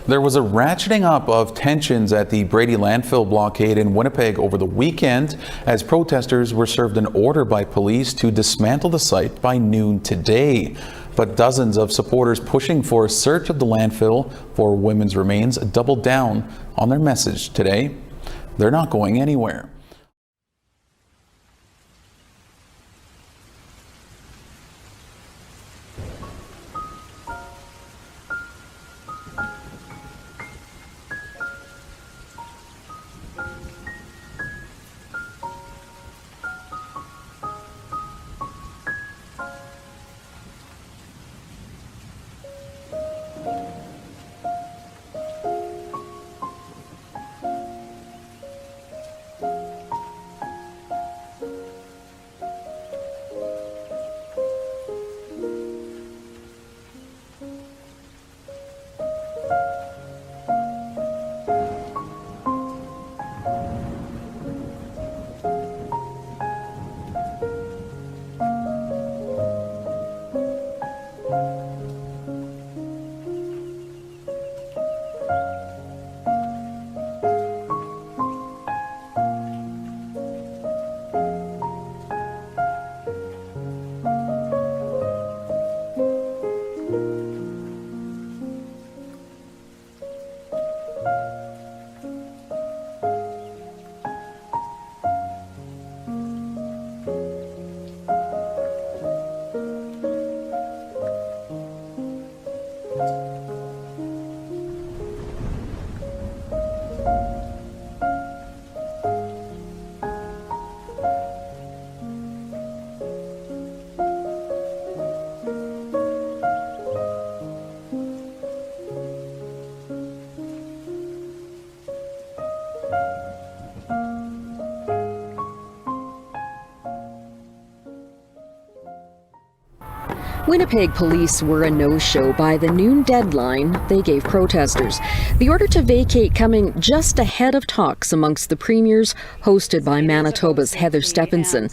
There was a ratcheting up of tensions at the Brady Landfill Blockade in Winnipeg over the weekend as protesters were served an order by police to dismantle the site by noon today. But dozens of supporters pushing for a search of the landfill for women's remains doubled down on their message today. They're not going anywhere. Winnipeg police were a no-show by the noon deadline they gave protesters. The order to vacate coming just ahead of talks amongst the premiers hosted by Manitoba's Heather Stephenson.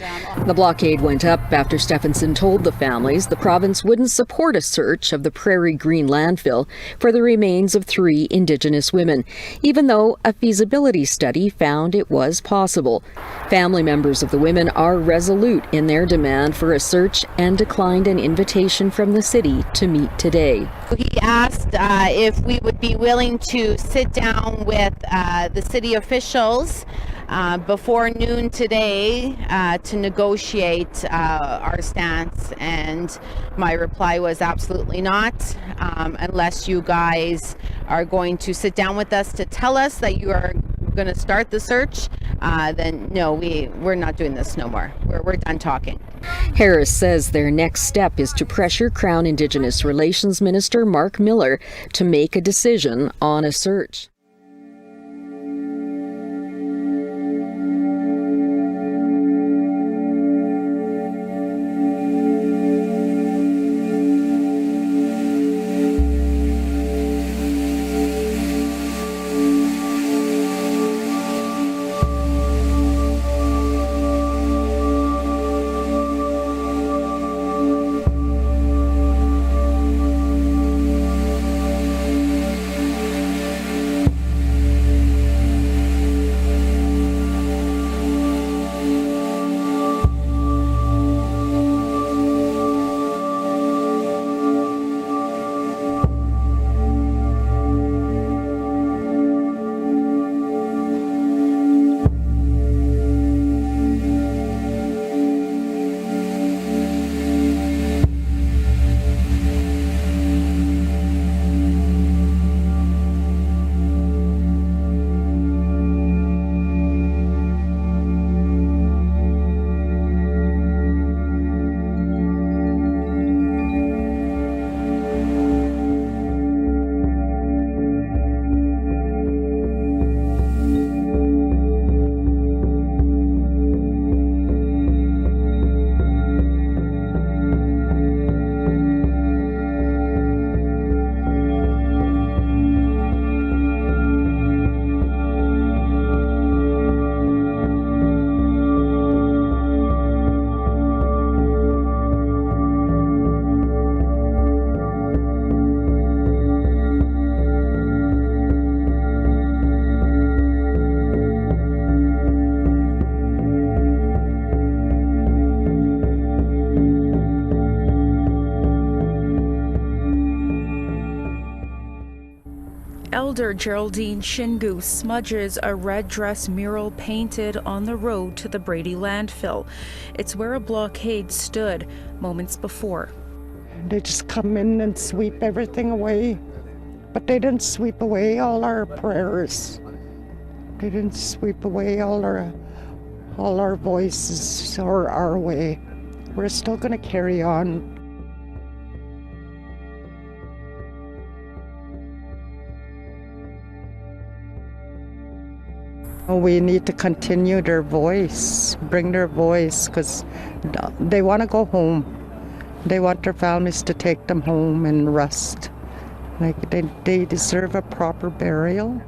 The blockade went up after Stephenson told the families the province wouldn't support a search of the Prairie Green landfill for the remains of 3 Indigenous women, even though a feasibility study found it was possible. Family members of the women are resolute in their demand for a search and declined an invitation from the city to meet today. He asked if we would be willing to sit down with the city officials before noon today to negotiate our stance, and my reply was absolutely not. Unless you guys are going to sit down with us to tell us that you are going to start the search, then no, we're not doing this no more. We're done talking. Harris says their next step is to pressure Crown Indigenous Relations Minister Mark Miller to make a decision on a search. Elder Geraldine Shingoose smudges a red dress mural painted on the road to the Brady Landfill. It's where a blockade stood moments before. They just come in and sweep everything away, but they didn't sweep away all our prayers. They didn't sweep away all our voices or our way. We're still going to carry on. We need to continue their voice, bring their voice, because they want to go home. They want their families to take them home and rest. Like they deserve a proper burial.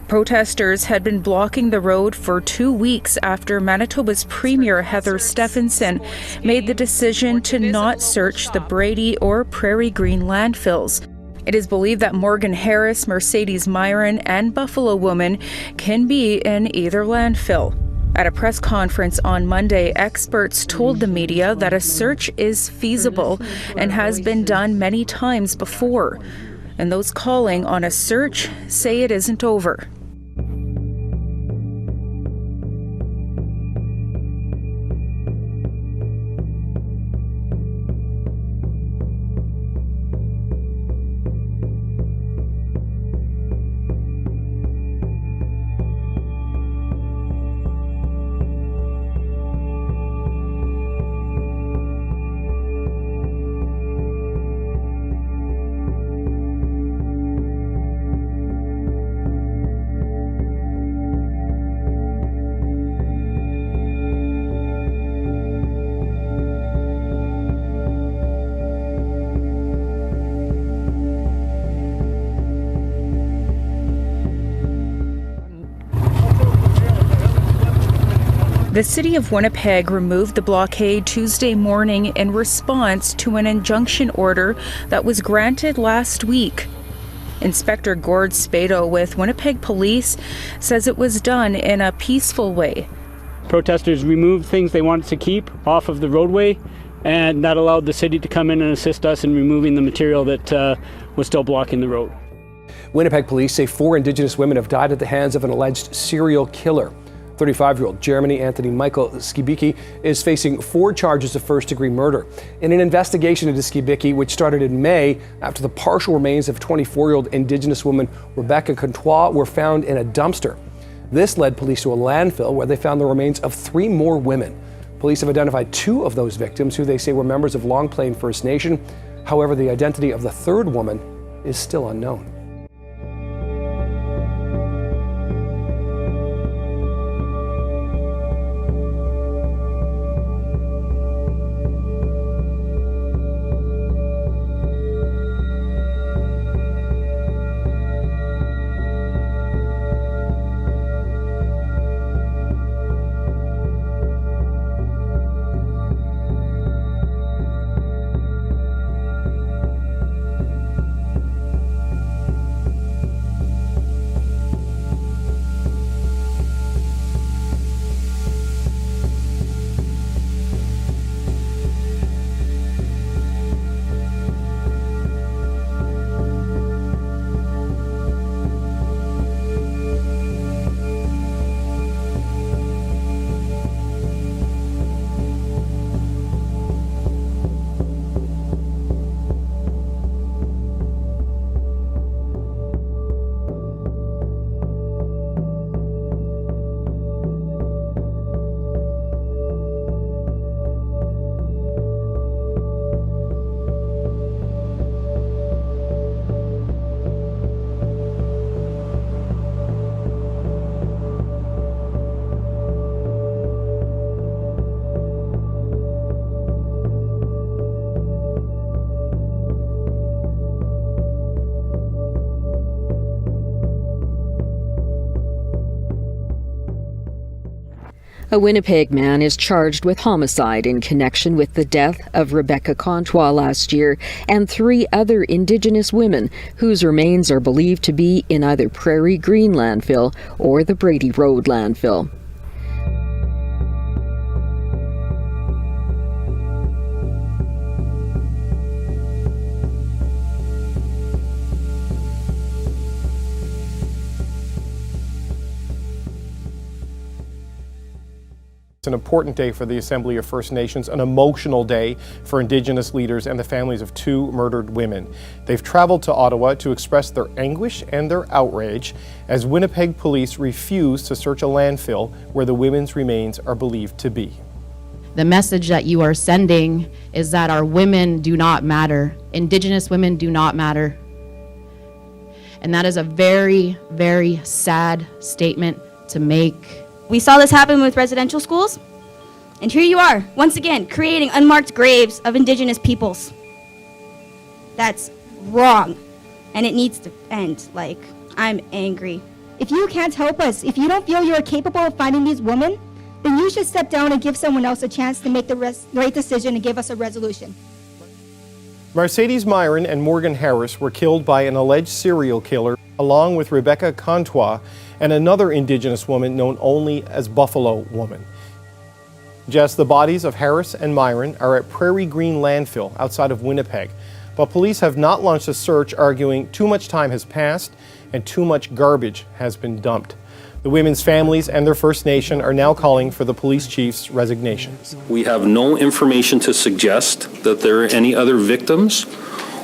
Protesters had been blocking the road for 2 weeks after Manitoba's Premier Heather Stephenson made the decision to not search the Brady or Prairie Green landfills. It is believed that Morgan Harris, Mercedes Myron, and Buffalo Woman can be in either landfill. At a press conference on Monday, experts told the media that a search is feasible and has been done many times before. And those calling on a search say it isn't over. The City of Winnipeg removed the blockade Tuesday morning in response to an injunction order that was granted last week. Inspector Gord Spado with Winnipeg Police says it was done in a peaceful way. Protesters removed things they wanted to keep off of the roadway, and that allowed the city to come in and assist us in removing the material that was still blocking the road. Winnipeg police say 4 Indigenous women have died at the hands of an alleged serial killer. 35-year-old Jeremy Anthony Michael Skibiki is facing 4 charges of first-degree murder in an investigation into Skibiki, which started in May after the partial remains of 24-year-old Indigenous woman Rebecca Contois were found in a dumpster. This led police to a landfill where they found the remains of 3 more women. Police have identified 2 of those victims, who they say were members of Long Plain First Nation. However, the identity of the 3rd woman is still unknown. A Winnipeg man is charged with homicide in connection with the death of Rebecca Contois last year and 3 other Indigenous women whose remains are believed to be in either Prairie Green Landfill or the Brady Road Landfill. It's an important day for the Assembly of First Nations, an emotional day for Indigenous leaders and the families of 2 murdered women. They've traveled to Ottawa to express their anguish and their outrage as Winnipeg police refuse to search a landfill where the women's remains are believed to be. The message that you are sending is that our women do not matter. Indigenous women do not matter. And that is a very, very sad statement to make. We saw this happen with residential schools, and here you are, once again, creating unmarked graves of Indigenous peoples. That's wrong, and it needs to end. Like, I'm angry. If you can't help us, if you don't feel you're capable of finding these women, then you should step down and give someone else a chance to make the right decision and give us a resolution. Mercedes Myron and Morgan Harris were killed by an alleged serial killer, along with Rebecca Contois and another Indigenous woman known only as Buffalo Woman. Jess, the bodies of Harris and Myron are at Prairie Green Landfill outside of Winnipeg, but police have not launched a search, arguing too much time has passed and too much garbage has been dumped. The women's families and their First Nation are now calling for the police chief's resignation. We have no information to suggest that there are any other victims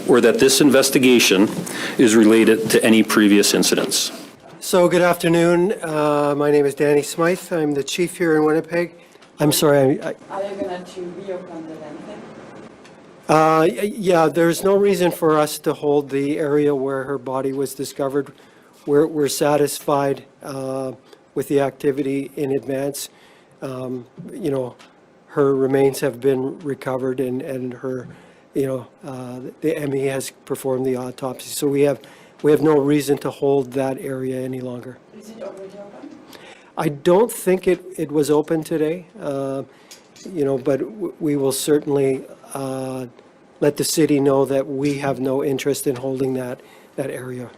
or that this investigation is related to any previous incidents. So good afternoon. My name is Danny Smythe. I'm the chief here in Winnipeg. I'm sorry. Are you going to reopen the landfill? Yeah, there's no reason for us to hold the area where her body was discovered. We're satisfied with the activity in advance. You know, her remains have been recovered, and her, you know, the M.E.I.W has performed the autopsy. So we have no reason to hold that area any longer. Is it already open? I don't think it was open today. You know, but we will certainly let the city know that we have no interest in holding that area.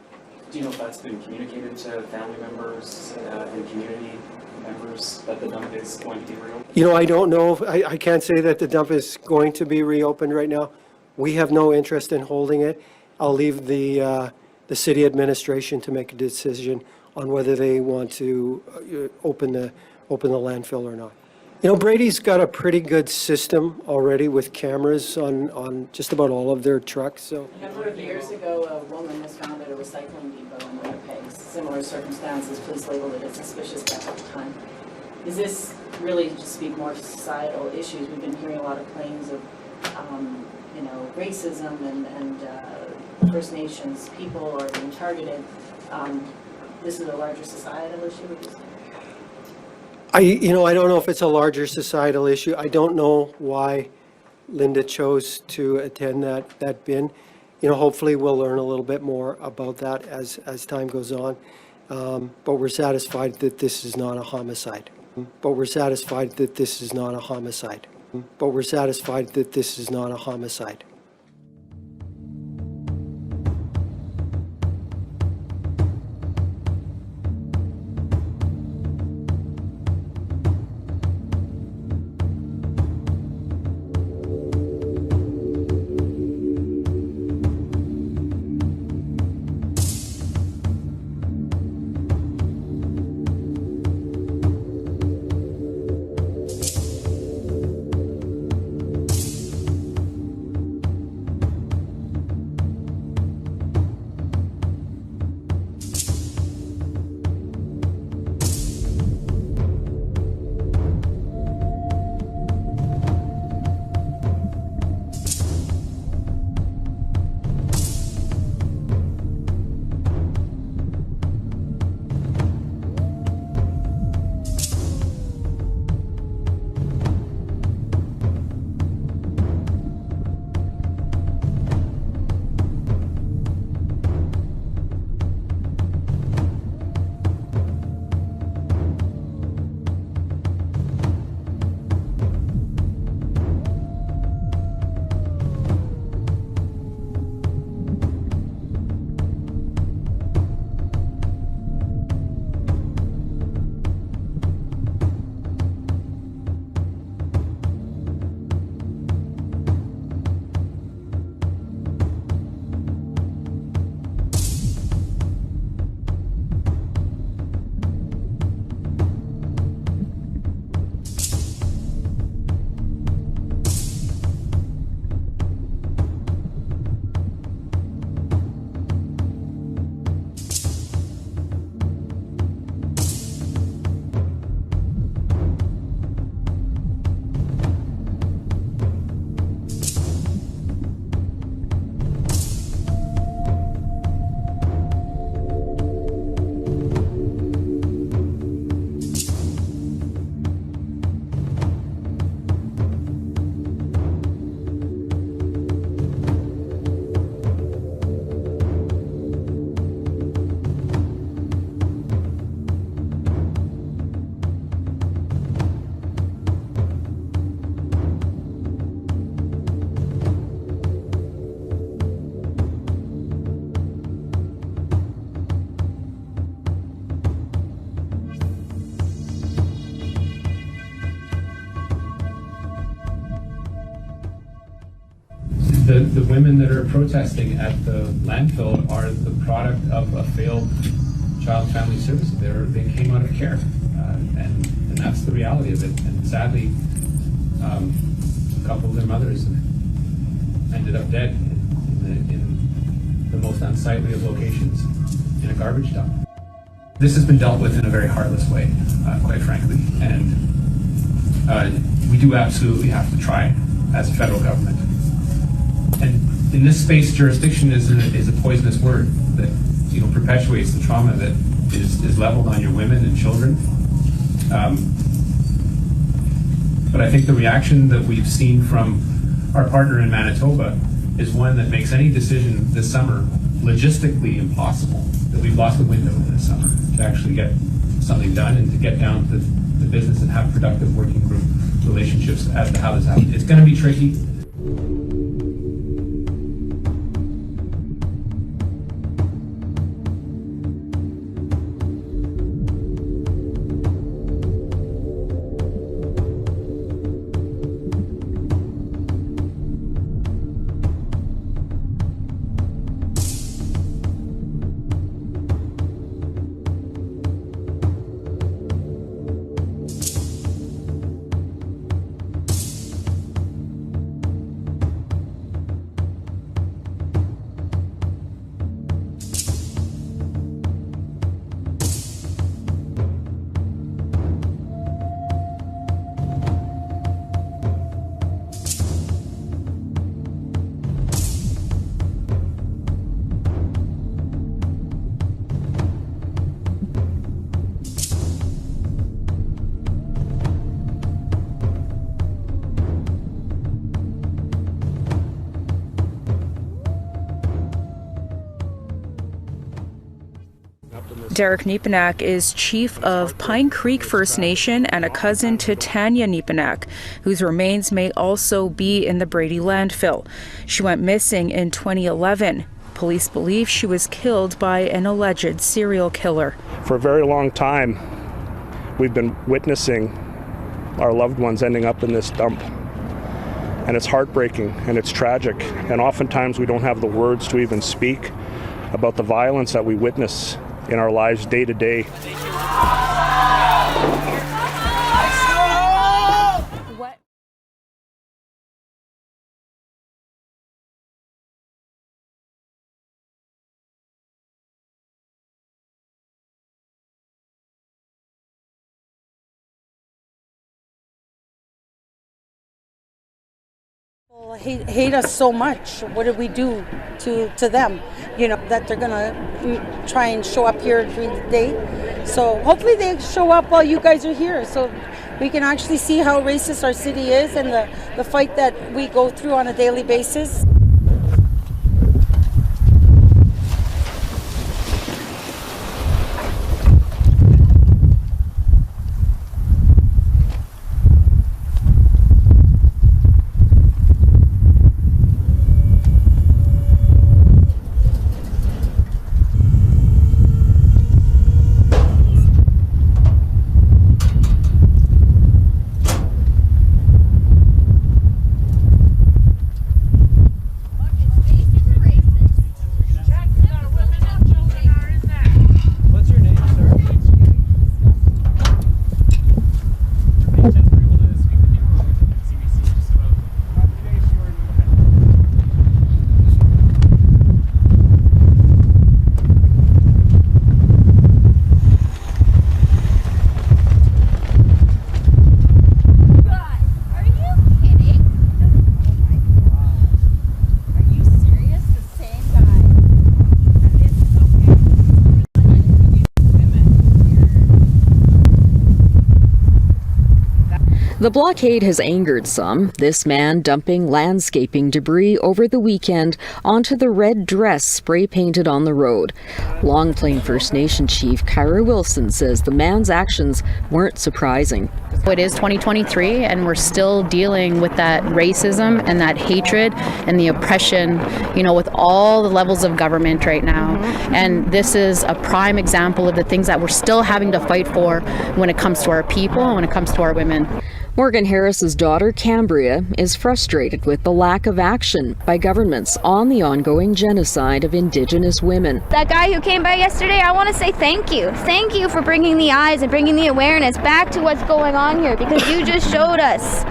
Do you know if that's been communicated to family members and community members that the dump is going to be reopened? You know, I don't know. I can't say that the dump is going to be reopened right now. We have no interest in holding it. I'll leave the city administration to make a decision on whether they want to open the landfill or not. You know, Brady's got a pretty good system already with cameras on just about all of their trucks. So a number of years ago, a woman was found at a recycling depot in Winnipeg. Similar circumstances, police labeled it as suspicious death at the time. Is this really just speak more to societal issues? We've been hearing a lot of claims of, you know, racism and First Nations people are being targeted. This is a larger societal issue, would you say? You know, I don't know if it's a larger societal issue. I don't know why Linda chose to attend that bin. You know, hopefully we'll learn a little bit more about that as time goes on. But we're satisfied that this is not a homicide. But we're satisfied that this is not a homicide. But we're satisfied that this is not a homicide. The women that are protesting at the landfill are the product of a failed child and family services. They came out of care, and that's the reality of it. And sadly, a couple of their mothers ended up dead in the most unsightly of locations, in a garbage dump. This has been dealt with in a very heartless way, quite frankly, and we do absolutely have to try as a federal government. And in this space, jurisdiction is a poisonous word that perpetuates the trauma that is leveled on your women and children. But I think the reaction that we've seen from our partner in Manitoba is one that makes any decision this summer logistically impossible. That we've lost the window this summer to actually get something done and to get down to the business and have productive working group relationships as to how this happens. It's going to be tricky. Derek Nepenak is chief of Pine Creek First Nation and a cousin to Tanya Nepenak, whose remains may also be in the Brady landfill. She went missing in 2011. Police believe she was killed by an alleged serial killer. For a very long time, we've been witnessing our loved ones ending up in this dump. And it's heartbreaking and it's tragic. And oftentimes we don't have the words to even speak about the violence that we witness in our lives day to day. Hate us so much. What did we do to them? That they're gonna try and show up here during the day. So hopefully they show up while you guys are here, so we can actually see how racist our city is and the fight that we go through on a daily basis. The blockade has angered some, this man dumping landscaping debris over the weekend onto the red dress spray painted on the road. Long Plain First Nation Chief Kyra Wilson says the man's actions weren't surprising. It is 2023 and we're still dealing with that racism and that hatred and the oppression, with all the levels of government right now. And this is a prime example of the things that we're still having to fight for when it comes to our people and when it comes to our women. Morgan Harris's daughter, Cambria, is frustrated with the lack of action by governments on the ongoing genocide of Indigenous women. That guy who came by yesterday, I want to say thank you. Thank you for bringing the eyes and bringing the awareness back to what's going on here, because you just showed us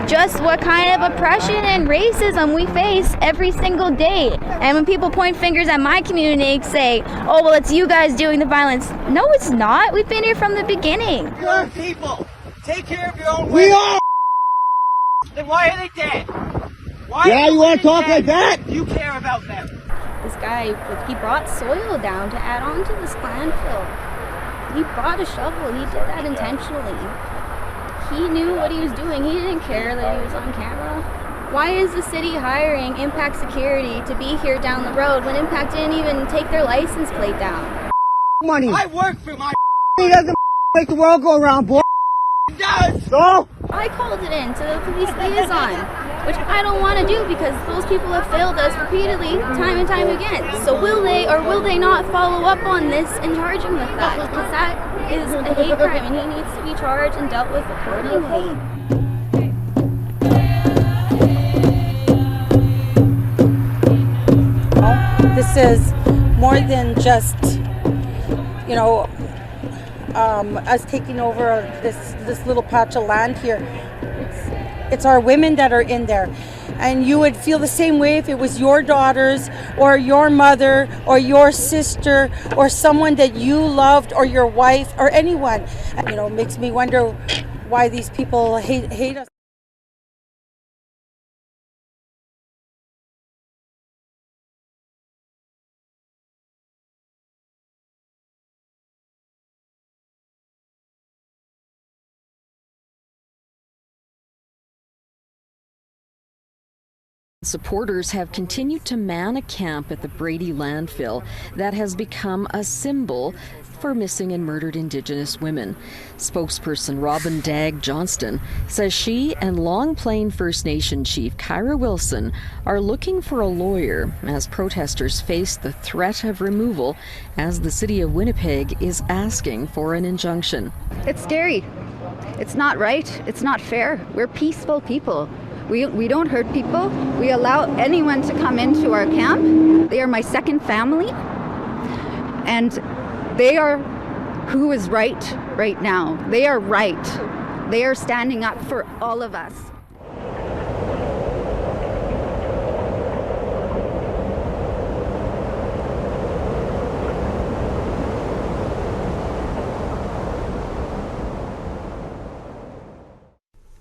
just what kind of oppression and racism we face every single day. And when people point fingers at my community, say, oh, well, it's you guys doing the violence. No, it's not. We've been here from the beginning. Your people, take care of your own women. We are. Then why are they dead? Why you want to talk like that? You care about them. This guy, he brought soil down to add on to this landfill. He brought a shovel. He did that intentionally. He knew what he was doing. He didn't care that he was on camera. Why is the city hiring Impact Security to be here down the road when Impact didn't even take their license plate down? Money. I work for my He doesn't make the world go around, boy. He does. So? I called it in to the police liaison, which I don't want to do because those people have failed us repeatedly, time and time again. So will they or will they not follow up on this and charge him with that? Because that is a hate crime and he needs to be charged and dealt with accordingly. This is more than just, you know, us taking over this little patch of land here. It's our women that are in there. And you would feel the same way if it was your daughters or your mother or your sister or someone that you loved or your wife or anyone. You know, it makes me wonder why these people hate us. Supporters have continued to man a camp at the Brady Landfill that has become a symbol for missing and murdered Indigenous women. Spokesperson Robin Dagg Johnston says she and Long Plain First Nation Chief Kyra Wilson are looking for a lawyer as protesters face the threat of removal as the City of Winnipeg is asking for an injunction. It's scary. It's not right. It's not fair. We're peaceful people. We don't hurt people. We allow anyone to come into our camp. They are my second family. And they are who is right now. They are right. They are standing up for all of us.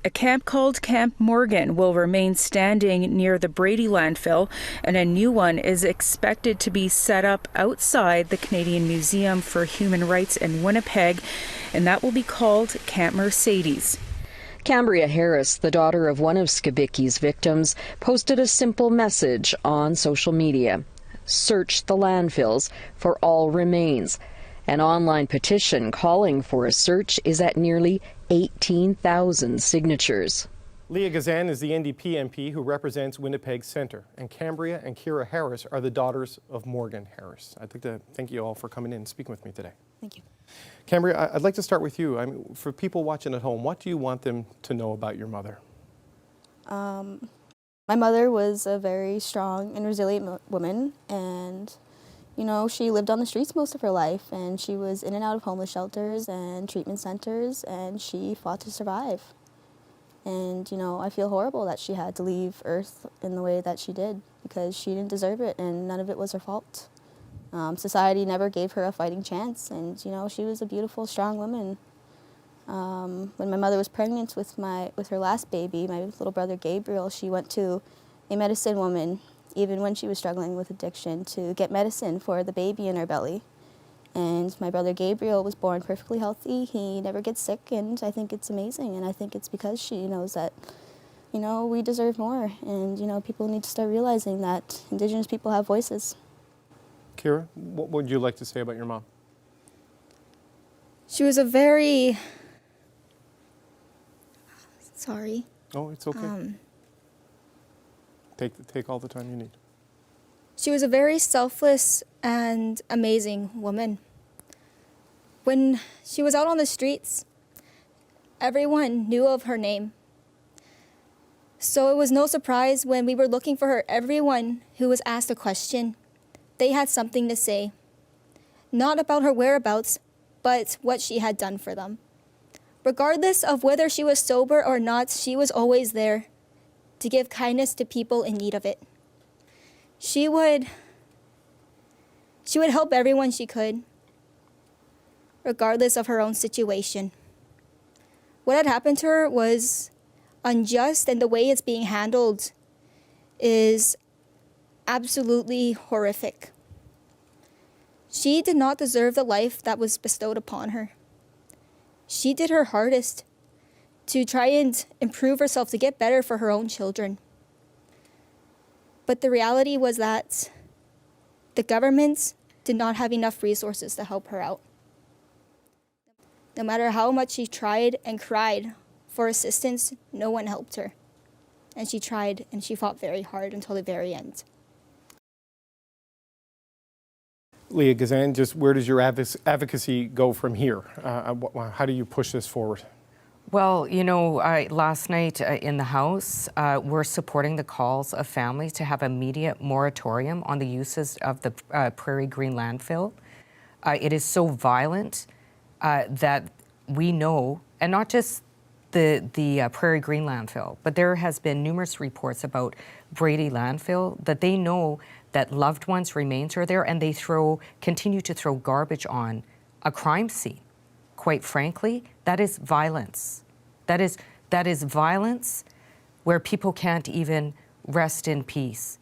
A camp called Camp Morgan will remain standing near the Brady landfill, and a new one is expected to be set up outside the Canadian Museum for Human Rights in Winnipeg, and that will be called Camp Mercedes. Cambria Harris, the daughter of one of Skibicki's victims, posted a simple message on social media. Search the landfills for all remains. An online petition calling for a search is at nearly 18,000 signatures. Leah Gazan is the NDP MP who represents Winnipeg Centre, and Cambria and Kira Harris are the daughters of Morgan Harris. I'd like to thank you all for coming in and speaking with me today. Thank you. Cambria, I'd like to start with you. I mean, for people watching at home, what do you want them to know about your mother? My mother was a very strong and resilient woman, and you know, she lived on the streets most of her life, and she was in and out of homeless shelters and treatment centers, and she fought to survive. And, you know, I feel horrible that she had to leave Earth in the way that she did, because she didn't deserve it, and none of it was her fault. Society never gave her a fighting chance, and, you know, she was a beautiful, strong woman. When my mother was pregnant with her last baby, my little brother Gabriel, she went to a medicine woman, even when she was struggling with addiction, to get medicine for the baby in her belly. And my brother Gabriel was born perfectly healthy. He never gets sick, and I think it's amazing. And I think it's because she knows that, you know, we deserve more. And, you know, people need to start realizing that Indigenous people have voices. Kira, what would you like to say about your mom? She was a very... Sorry. Oh, it's okay. Take all the time you need. She was a very selfless and amazing woman. When she was out on the streets, everyone knew of her name. So it was no surprise when we were looking for her, everyone who was asked a question, they had something to say. Not about her whereabouts, but what she had done for them. Regardless of whether she was sober or not, she was always there to give kindness to people in need of it. She would help everyone she could, regardless of her own situation. What had happened to her was unjust, and the way it's being handled is absolutely horrific. She did not deserve the life that was bestowed upon her. She did her hardest to try and improve herself to get better for her own children. But the reality was that the government did not have enough resources to help her out. No matter how much she tried and cried for assistance, no one helped her. And she tried and she fought very hard until the very end. Leah Gazan, just where does your advocacy go from here? How do you push this forward? Well, last night in the House, we're supporting the calls of families to have immediate moratorium on the uses of the Prairie Green landfill. It is so violent that we know, and not just the Prairie Green landfill, but there has been numerous reports about Brady Landfill that they know that loved ones' remains are there, and they continue to throw garbage on a crime scene. Quite frankly, that is violence. That is violence where people can't even rest in peace.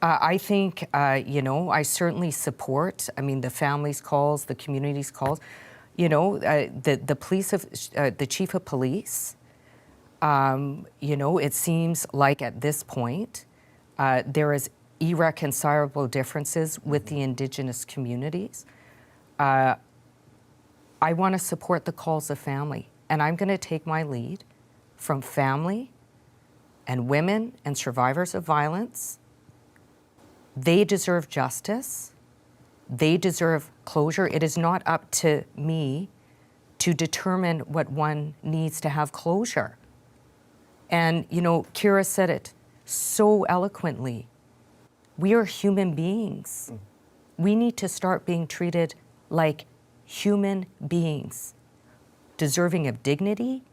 I think, I certainly support, the family's calls, the community's calls. The police, the chief of police, it seems like at this point, there is irreconcilable differences with the Indigenous communities. I want to support the calls of family, and I'm going to take my lead from family and women and survivors of violence. They deserve justice. They deserve closure. It is not up to me to determine what one needs to have closure. And, Kira said it so eloquently. We are human beings. We need to start being treated like human beings, deserving of dignity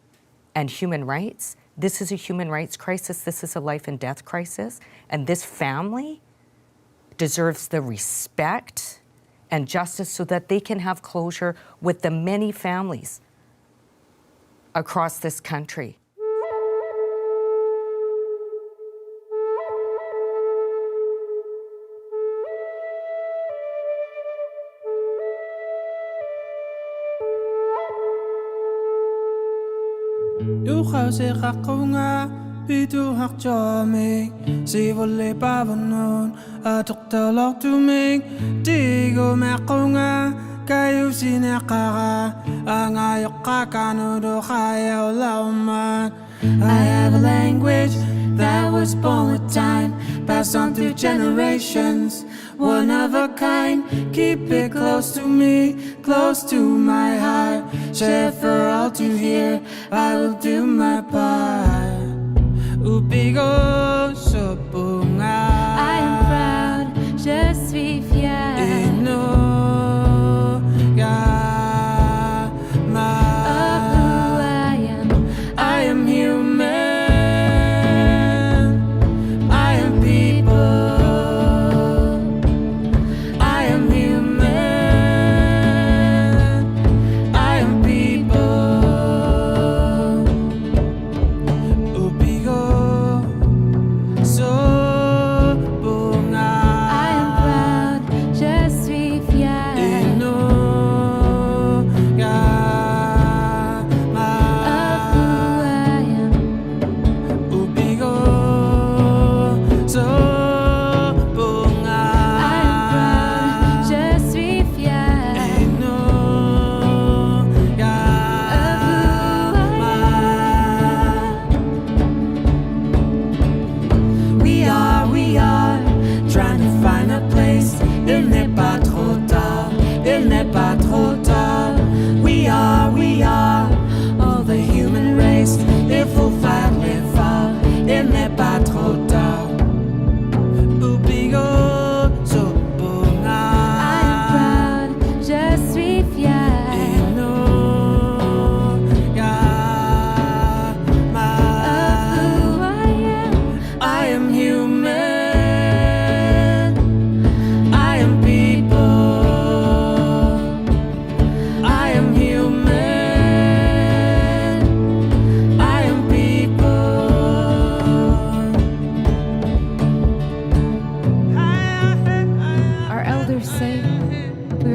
and human rights. This is a human rights crisis. This is a life and death crisis. And this family deserves the respect and justice so that they can have closure with the many families across this country. Kasi kakunga pitu hak choming si volle pavanon atok talok tuming digo makunga kayu sinakara angayok kakano do kaya lauman. I have a language that was born with time, passed on through generations, one of a kind. Keep it close to me, close to my heart, share for all to hear. I will do my part. Upigo sopunga. I am proud, je suis fier. I am human. I am people. I am human. I am people. Upigo so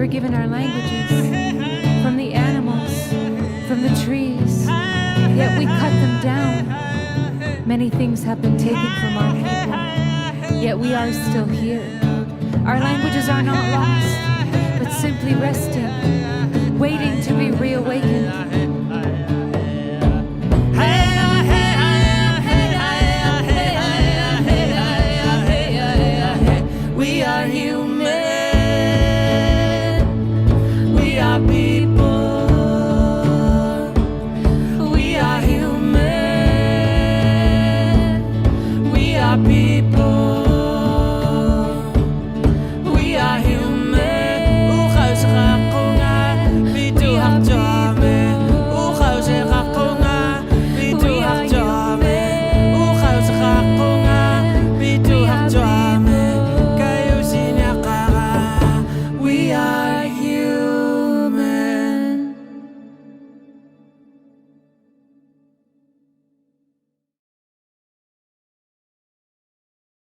were given our languages from the animals, from the trees, yet we cut them down. Many things have been taken from our people, yet we are still here. Our languages are not lost, but simply resting, waiting to be reawakened.